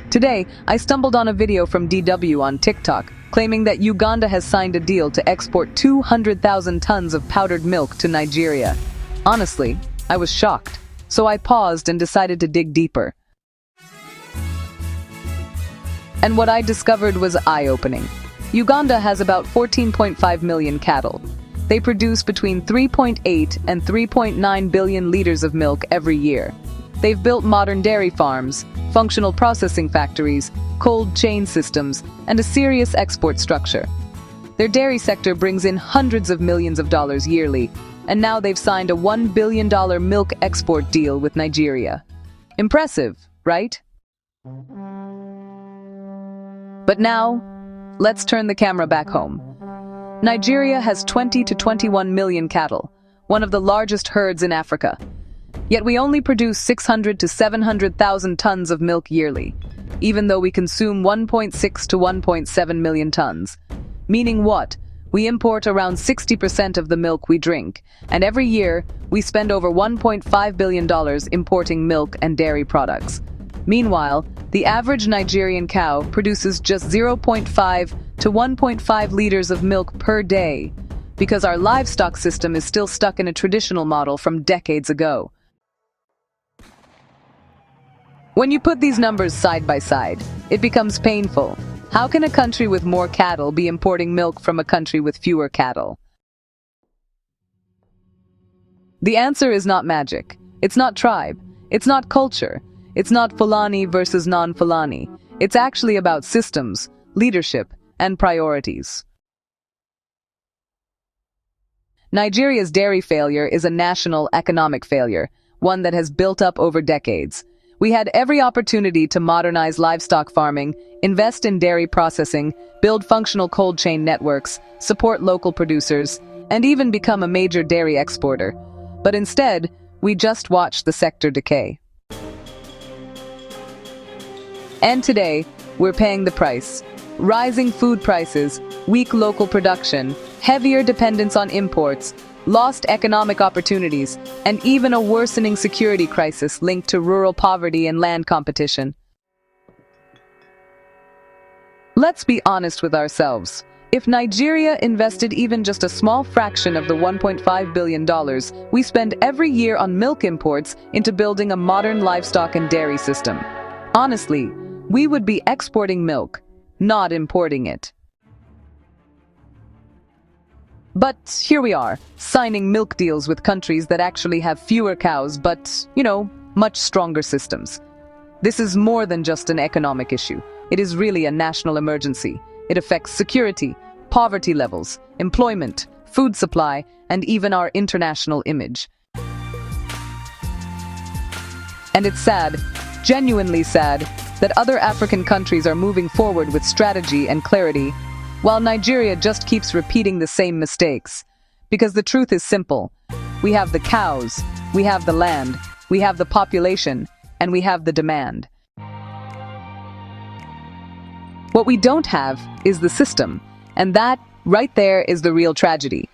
Today, I stumbled on a video from DW on TikTok claiming that Uganda has signed a deal to export 200,000 tons of powdered milk to Nigeria. Honestly, I was shocked, so I paused and decided to dig deeper. And what I discovered was eye-opening. Uganda has about 14.5 million cattle. They produce between 3.8 and 3.9 billion liters of milk every year. They've built modern dairy farms, functional processing factories, cold chain systems, and a serious export structure. Their dairy sector brings in hundreds of millions of dollars yearly, and now they've signed a $1 billion milk export deal with Nigeria. Impressive, right? But now, let's turn the camera back home. Nigeria has 20 to 21 million cattle, one of the largest herds in Africa. Yet we only produce 600 to 700,000 tons of milk yearly, even though we consume 1.6 to 1.7 million tons. Meaning what? We import around 60% of the milk we drink, and every year we spend over $1.5 billion importing milk and dairy products. Meanwhile, the average Nigerian cow produces just 0.5 to 1.5 liters of milk per day, because our livestock system is still stuck in a traditional model from decades ago. When you put these numbers side by side, it becomes painful. How can a country with more cattle be importing milk from a country with fewer cattle? The answer is not magic. It's not tribe. It's not culture. It's not Fulani versus non-Fulani. It's actually about systems, leadership, and priorities. Nigeria's dairy failure is a national economic failure, one that has built up over decades. We had every opportunity to modernize livestock farming, invest in dairy processing, build functional cold chain networks, support local producers, and even become a major dairy exporter. But instead, we just watched the sector decay. And today, we're paying the price. Rising food prices, weak local production, heavier dependence on imports, lost economic opportunities, and even a worsening security crisis linked to rural poverty and land competition. Let's be honest with ourselves. If Nigeria invested even just a small fraction of the $1.5 billion we spend every year on milk imports into building a modern livestock and dairy system, honestly, we would be exporting milk, not importing it. But here we are, signing milk deals with countries that actually have fewer cows but, much stronger systems. This is more than just an economic issue. It is really a national emergency. It affects security, poverty levels, employment, food supply, and even our international image. And it's sad, genuinely sad, that other African countries are moving forward with strategy and clarity, while Nigeria just keeps repeating the same mistakes. Because the truth is simple. We have the cows, we have the land, we have the population, and we have the demand. What we don't have is the system, and that, right there, is the real tragedy.